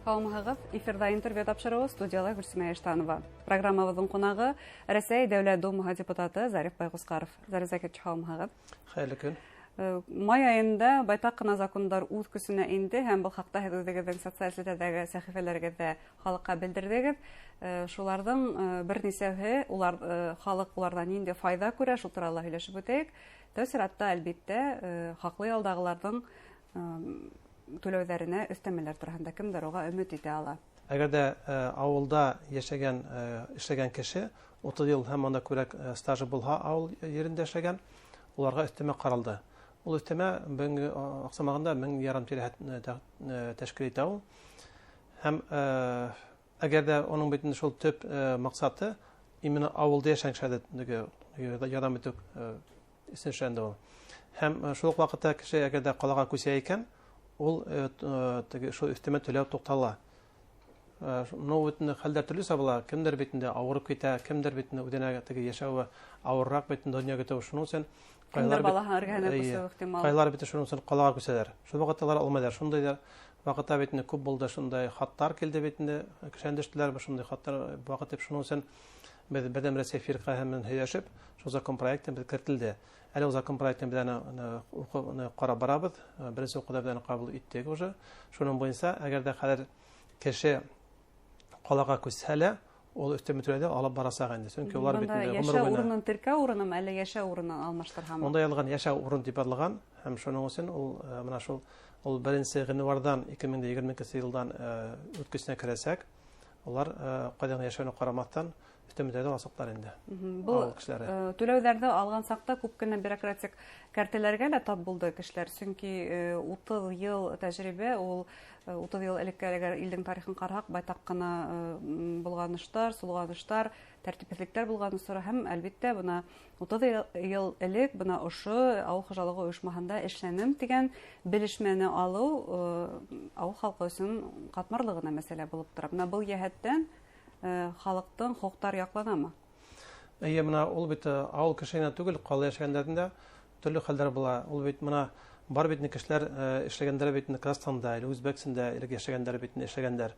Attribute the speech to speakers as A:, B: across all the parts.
A: Кауымығығыз, эфирда интервью тапшыруы студияла Гүлсімә Эштанова. Программабыздың қонағы Рәсәй Дәүләт Думаға депутаты Зариф Байғұсқаров. Зариф Закетчі қауымығығыз.
B: Хәйлі күн.
A: Май айында байтақ қына закондар үз күсіне инде, һәм бұл хақта һәдүздегіздің социаль сетәдәге сәхифәләргә халыққа білдірдегіз. Шулардың бір нисәве, халық улардан инде файда күрә, шул туралы һөйләшеп үтәйек. Тәүсиратта әлбиттә хаклы ялдагыларның түләүләренә өстәмәләр турында кемдер уга өмет итә ала.
B: Әгәр дә авылда яшәгән, эшләгән кеше 30 ел һәм анда күрәк стажы булһа, авыл yerində эшләгән, уларга өстәмә каралды. Ул өстәмә бүгенге аксамагында 1000 ярым тирәһәт тәшкил итә ул. Һәм әгәр дә аның битендә шул төп максаты именно авылда яшәгән кешеләргә ярдәм итү исәншәндә ул. Һәм шул ук вакытта кеше әгәр дә калага күсә икән, ул шул өстәмә түләү туктала. Ну битендә хәлдәр төрле сабыла, кемдер битендә авырып китә, кемдер битендә үдәнәгә теге яшәүе авыррак битендә дөньяга китә, шуның өчен
A: кайлар балаһарга күсә ихтимал.
B: Кайлар бит шуның өчен калага күсәләр. Шул вакытлар алмадылар. Шундый вакытта битендә күп булды, шундай хаттар килде битендә, кешәндәшләр шундай хаттар вакыт дип шуның өчен без бәдәм Рәсәй фирка һәм һөйләшеп, шул закон проектын без кертелде. Әле ул закон проектын белән карап барабыз. Беренче укуда белән кабул иттек уже. Шуның буенча, әгәр дә хәзер кеше калага күсәлә, ул өстәмә түләүдә алып барасак инде. Чөнки улар битендә
A: яшәү урынын теркәү урынын әле яшәү урынын алмаштырган.
B: Монда ялган яшәү урын дип аталган һәм шуның өчен ул менә шул беренче гыйнвардан 2022 елдан үткәченә керәсәк, улар кайдан яшәүне карамастан өстәмәдә алсаклар инде.
A: Бу түләүләрдә алган сакта күп кенә бюрократик картеләргә дә тап булды кешеләр. Чөнки 30 ел тәҗрибә, ул 30 ел элеккәге илдең тарихын карак, байтак кына булганыштар, сулганыштар, тәртипсезлектәр булганы сора һәм әлбиттә буна 30 ел элек буна ошо авыл хуҗалыгы оешмаһында эшләнем дигән белешмәне алу авыл халкы өчен катмарлы гына мәсьәлә булып тора. Менә бу яһәттән халыктың хукуктар якланамы?
B: Менә ул бит авыл кешенә түгел, кала яшәгәннәрендә төрле хәлләр була. Ул бит менә бар бит кешеләр эшләгәндәр бит Казахстанда, Үзбәкстанда яшәгәндәр бит эшләгәндәр.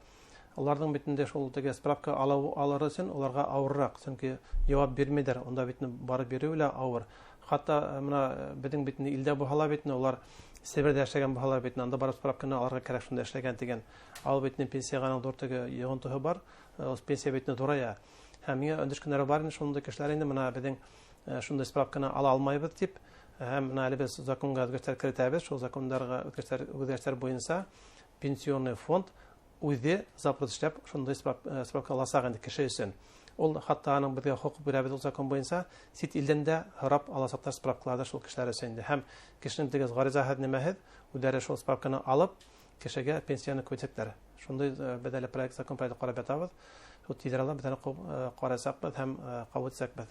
B: Уларның битендә шул теге справка алыр өчен уларга авыррак, чөнки җавап бирмәдер. Онда бит барып бирү белән авыр. Хәтта менә безнең бит илдә булһалар бит улар Сибирдә яшәгән булһалар бит анда барып справканы алырга кирәк, шунда эшләгән дигән. Ал бит пенсияга дуртыгы йогынтыгы бар, пенсия бит дурая. Һәм миңа өндәшкәннәр бар инде шундый кешеләр инде менә безнең шундай справканы ала алмайбыз дип, һәм менә әле без законга үзгәрешләр кертәбез, шул законнарга үзгәрешләр буенча пенсионный фонд үзе запрос эшләп шундай справка аласак инде кеше өчен. Ул хәтта аның безгә хукук бирәбез ул закон буенча сит илдән дә харап аласаклар справкаларда шул кешеләр өчен инде. Һәм кешенең теге гариза хәднәмәһе үдәре шул справканы алып кешегә пенсияны күтәртәләр. Шундай бәдәле проект закон проекты карап ятабыз. Ул тизрәләр битәне карасакбыз һәм кабул итсәкбез.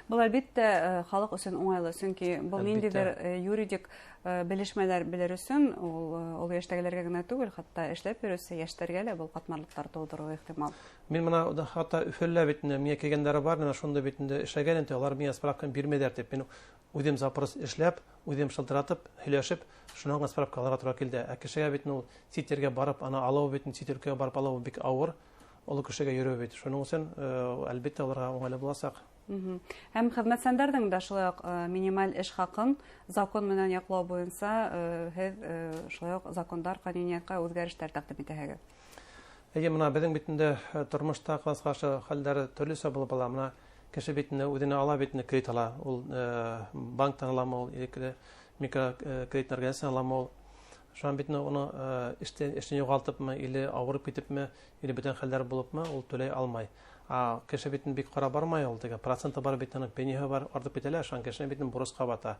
A: Бу әлбиттә халык өчен уңайлы, чөнки бу ниндидер юридик белешмәләр белер өчен ул яшьтәгеләргә генә түгел, хәтта эшләп йөрүсе яшьтәргә лә бу катмарлыклар тудырырга ихтимал.
B: Мин менә хәтта Өфөллә битендә миңа килгәннәр бар, менә шунда битендә эшләгән инде, алар миңа справканы бирмәдәр дип, мин үзем запрос эшләп, үзем шылтыратып, һөйләшеп, шуның справкаларга туры килде. Ә кешегә бит ситергә барып, ана алу бит ситергә барып алу бик авыр. Ул кешегә йөрү бит. Шуның өчен әлбиттә аларга уңайлы буласак.
A: Һәм хезмәтсәндәрнең дә шулай минималь эш хакын закон менән яклау буенча һез шулай ук закондар, кануниятка үзгәрешләр тәкъдим итәһегез.
B: Менә безнең битендә тормышта кыскача хәлләр төрлесе булып ала. Менә кеше битендә үзенә ала битендә кредит ала. Ул банктан аламы, ул микрокредит организациясыннан аламы. Шуның битендә уны эштән югалтыпмы, или авырып китепме, или бүтән хәлләр булыпмы, ул түләй алмай. Кеше битен бик кара бармай, ул теге проценты бар битенең пенияһы бар, артып китәләр, шуның кешенең битен бурычка бата.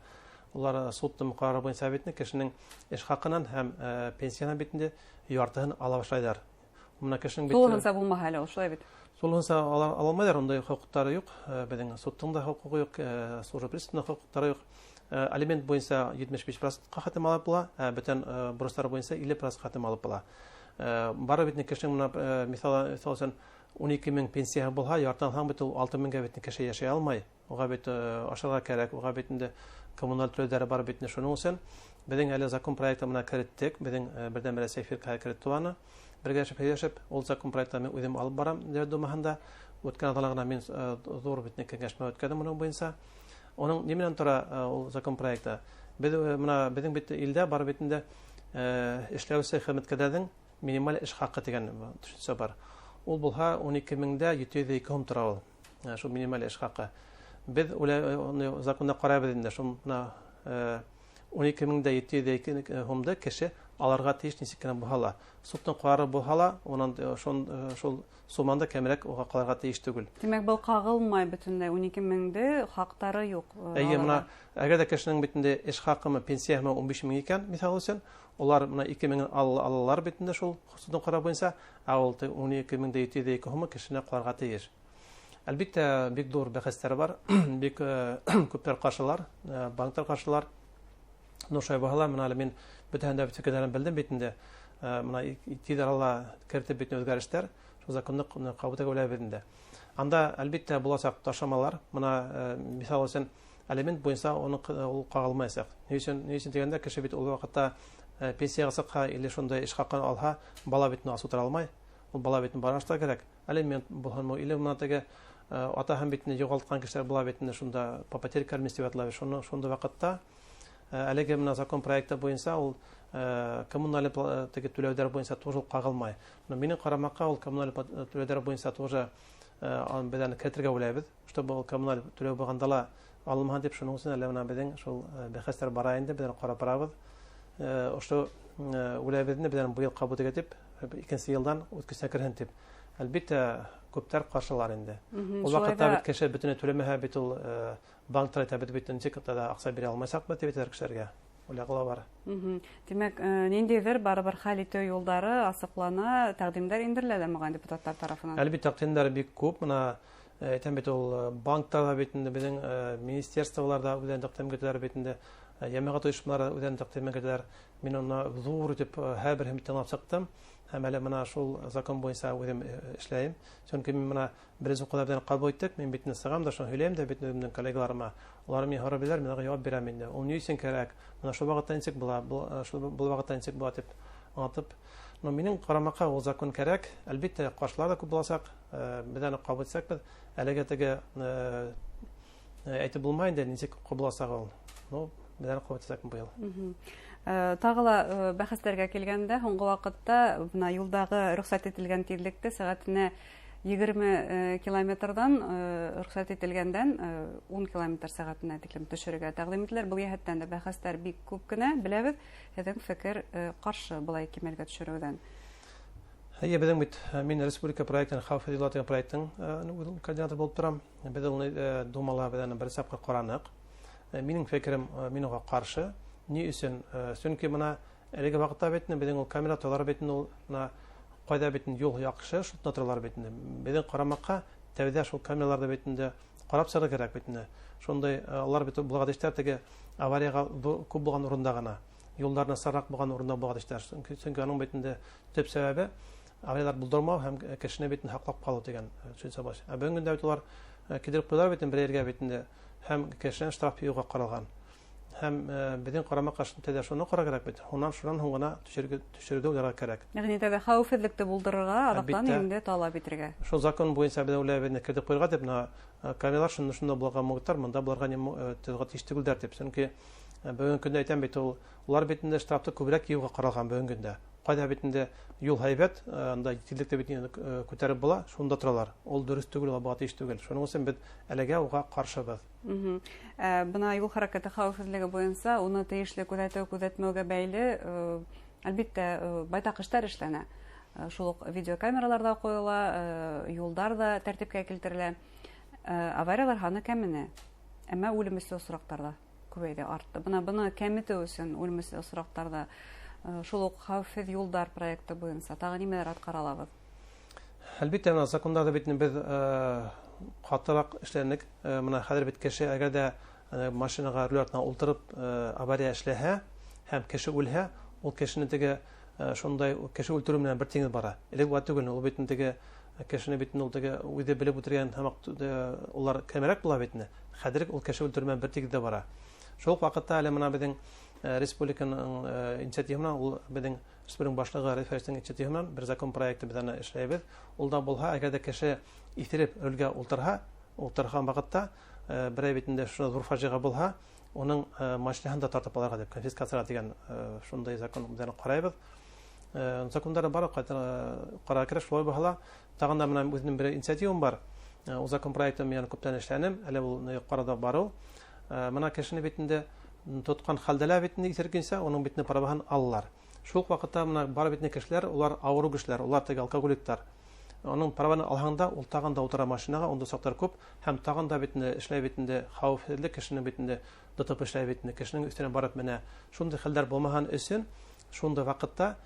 B: Улар судтың карары буенча битне кешенең эш хакыннан һәм пенсияның битендә яртыһын ала башлайлар. Менә кешенең бит
A: тулыгынса булмаһа әле ул шулай бит.
B: Тулыгынса ала алмайлар, ондай хукуктары юк, безнең судтың да хукугы юк, служба приставының хукуктары юк. Алимент буенча 75%-ка хатым алып була, бүтән бурычлар буенча 50% хатым алып була. Бары битне кешенең мисалы өчен 12,000 пенсия булһа, яртан һәм бит ул 6,000-га бит кеше яшәй алмай. Уга бит ашарга кирәк, уга бит инде коммуналь түләүләре бар бит шуның өчен. Безнең әле закон проекты менә керттек, безнең бердәм Рәсәй фиркаһы кертте аны. бергәшеп һөйләшеп, ул закон проектын мен үзем алып барам Дәүләт Думаһында. Үткән аталарына мин зур битне кәңәшмә үткәрдем моның буенча. Оның неменән тора ул закон проекты? Без менә безнең бит илдә бар битендә эшләүче хезмәткәрләрнең минималь эш хакы дигән төшенчә бар. Ул булһа 12,702 сум тора ул. Шул минималь эш хакы. Без законда карабыз инде шул 12,702 сумда кеше аларга тиеш ничек кенә булһа. Судтың карары булһа, онан шул суманда кәмрәк уга калырга тиеш түгел.
A: Димәк, бу кагылмай бөтенләй 12,000 хактары юк.
B: Әйе, менә әгәр дә кешенең битендә эш хакы 15,000 икән, мисал өчен, улар менә 2,000 алалар битендә шул судтың карары буенча, ә ул 12,702 сум кешенә калырга тиеш. Әлбәттә, бик зур бәхәсләр бар, бик күпләр каршылар, банклар каршылар. Ношай баһалар менә мин бөтенләй фикерләрен белдем битендә. Менә тидарала кертеп битне үзгәрештәр, шул законны кабул итә битендә. Анда әлбәттә булачак ташламалар, менә мисал өчен элемент буенча ул кагылмайсак. Ни өчен дигәндә кеше бит ул вакытта пенсияга сыкка или шундай эш хакын алһа, бала битне асу тора алмай. Ул бала битне барашта кирәк. Элемент булһамы или менә теге ата һәм битне югалткан кешеләр була битне шунда попатерка административлар шунда вакытта әлеге менә закон проекты буенча ул коммуналь теге түләүләр буенча тоже кагылмай. Минем карамакка ул коммуналь түләүләр буенча тоже безне кертергә уйлайбыз, чтобы ул коммуналь түләү булганда ла алынмаган дип шуның өчен әле менә безнең шул бәхәсләр бара инде, безне карап барабыз. Ошо уйлайбызны безне бу ел кабул итеп, икенче елдан үткәсә кергән дип. Әлбәттә, күптәр каршылар инде. Ул вакытта бит кеше бөтенләй түләмәһә бит ул банктар бит ничек тә акча бирә алмаячак бит кешеләргә. Уйлаглар бар.
A: Димәк, ниндидер барыбер хәл итү юлдары асыклана, тәкъдимдәр индерелә мәгән депутатлар тарафыннан.
B: Әлбәттә, тәкъдимнәр бик күп. Менә әйтәм бит ул банктарда бит инде безнең министрлыкларда үзләренең тәкъдимләре бит инде җәмәгать оешмалары үзләренең тәкъдимләре. Мин аны зур итеп һәр бер һәм чыктым. Һәм әле менә шул закон буенча үзем эшләйм. Чөнки мин менә беренче кадәрдән кабул иттек. Мин битне сыгам да шуны һөйләйм дә бит үземнең коллегаларыма. Алар миңа харап бирәләр, мин җавап бирәм инде. Ул ни өчен кирәк? Менә шул вакытта ничек була, шул вакытта ничек була дип аңлатып. Но минем карамакка ул закон кирәк. Әлбәттә, каршылар да күп булачак. Без аны кабул итсәк, әлегә теге әйтеп булмай инде, ничек кабул булачак ул. Ну, без аны кабул итсәк бу ел.
A: Тагыла бәхәсләргә килгәндә, һуңгы вакытта менә юлдагы рөхсәт ителгән тиҙлекте сәгатенә 20 километрдан рөхсәт ителгәндән 10 километр сәгатенә тиклем төшерергә тәкъдим ителәр. Бу яһәттән дә бәхәсләр бик күп кенә, беләбез. Һеҙҙең фекер ҡаршы былай кимәлгә төшөрөүҙән.
B: Әйе, безнең бит мин республика проектын, хәүеф дигән проектын координатор булып торам. Без ул думала белән бер сапка каранык. Минең фекерем минуга каршы. Ни өчен? Чөнки менә әлеге вакытта битне безнең ул камера толар битне ул кайда битне юл яхшы, шутна торалар битне. Безнең карамакка тәүдә шул камераларда битне карап сарга кирәк битне. Шундай алар бит булган иштәр теге аварияга күп булган урында гына. Юлларны сарак булган урында булган иштәр. Чөнки аның битендә төп сәбәбе авариялар булдырмау һәм кешене битне хаклап калу дигән төшенчә бар. Бүгенге дә улар кидереп куйлар битен бер ергә битендә һәм кешенең штраф югы каралган. Һәм безнең карамакка шунда шуны карар кирәк бит. Шуннан һуң гына төшерүгә уйларга кирәк.
A: Ягъни тәбә хәвефсезлекте булдырырга, адаклан инде талап итәргә.
B: Шул закон буенча без уйлайбыз, кирдеп куйырга дип, камералар шунда булган мөгтәр, монда булырга тезгә тиштегүлдәр дип. Чөнки бүгенге көндә әйтәм бит, улар битендә штрафты күбрәк югы каралган бүгенге көндә. Кайда битендә юл һәйбәт, анда җитлекле битне күтәреп була, шунда торалар. Ул дөрес түгел, ул бат иш түгел. Шуның өчен без әлегә уга каршыбыз.
A: Бына юл хәрәкәте хәвефсезлеге буенча уны тиешле күзәтмәүгә бәйле, әлбәттә, байтак эшләр эшләнә. Шул ук видеокамераларда куела, юлларда тәртипкә килтерелә. Авариялар һаны кәменә. Әмма үлемле осрактарда күбәйде, артты. Бына кәметү өчен үлемле осрактарда шул ук хәвефсез юлдар проекты буенча тагы нимәләр аткаралабыз?
B: Әлбәттә, законда да битне без катырак эшләнек. Менә хәзер бит кеше әгәр дә машинага рулетна ултырып авария эшләһә һәм кеше үлһә, ул кешене теге шундай кеше үлтерү белән бер тиңез бара. Элек вакыт түгел, ул битне теге кешене битне ул теге үзе белеп үтергән һәм улар кәмерәк була битне. Хәзер ул кеше үлтерү белән бер тиңез дә бара. Шул вакытта әле менә безнең республиканың инициативына ул безнең республика башлыгы Рәфәстең инициативынан бер закон проекты без аны эшләйбез. Ул да булһа, әгәр дә кеше иттереп өлгә утырган вакытта берәй битендә шуны зур фаҗига булһа, уның машинаһын да тартып алырга дип конфискация дигән шундай закон без аны карайбыз. Законнары бар, кара кереш шулай булһа, тагын да менә үзенең бер инициативам бар. Ул закон проекты мен күптән эшләнем, әле ул карада бару. Менә кешене битендә тоткан хәлдәләр битне итергәнсә, уның битне праваһын алалар. Шул вакытта менә бар битне кешеләр, улар авыру кешеләр, улар теге алкоголиктар. Оның праваны алганда, ул тагын да утыра машинага, онда сактар күп, һәм тагын да битне эшләй битендә хәвефле кешенең битендә тотып эшләй битне, кешенең өстенә барып менә шундый хәлләр булмаган өчен, шундый вакытта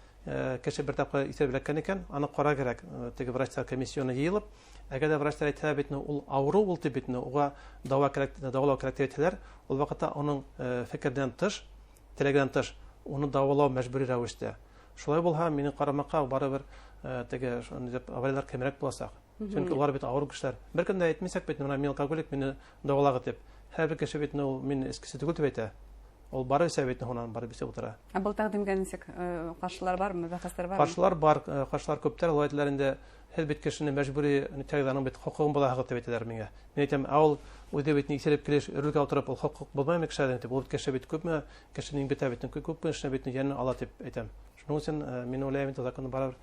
B: кеше бер тапкыр итеп беләккән икән, аны кара кирәк, теге врачтар комиссияны җыелып, әгәр дә врачтар әйтә битне ул авыру булты битне, уга дава кирәк, дәвалау кирәк дип әйтәләр, ул вакытта аның фикердән тыш, теләгән тыш, уны дәвалау мәҗбүри рәвештә. Шулай булһа, мине карамакка барыбер теге шуны дип авырлар кемрәк буласак. Чөнки улар бит авыр кешеләр. Бер көн дә әйтмәсәк бит, менә мин алкоголик, мине дәвалагы дип. Һәр кеше бит ул мин эскесе түгел дип әйтә. Ул бары сәбәтне хонан бары бисә утыра.
A: Был тәкъдимгә ничек каршылар бармы, бәхәсләр бармы?
B: Каршылар бар, каршылар күптәр улайтлар инде һәр бит кешене мәҗбүри тәгъданың бит хукугын була дип әйтәләр миңа. Мин әйтәм, ул үзе бит ниселеп килеш, өрүгә утырып ул хукук булмаймы кешеләрдән дип, ул кеше бит күпме, кешенең бит күпме эшне бит яны ала дип әйтәм. Шуның өчен мин уйлыйм, законны барып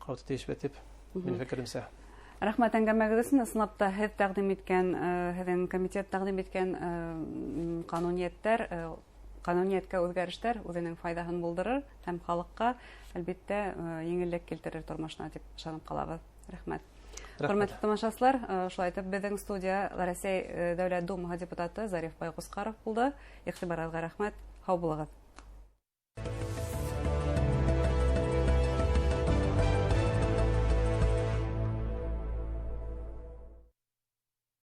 B: кавыт тиешбәт дип мин фикеремсә.
A: Рәхмәт әңгәмәгез өчен. Сынапта һез тәкъдим иткән, һезнең комитет тәкъдим иткән кануниятка үзгәрешләр үзенең файдасын булдырыр һәм халыкка әлбәттә еңеллек китерер тормышына дип ышанып калабыз. Рәхмәт. Хөрмәтле тамашачылар, шулай итеп безнең студия Россия Дәүләт Думасы депутаты Зариф Байгускаров булды. Игътибарыгызга рәхмәт. Һау булыгыз.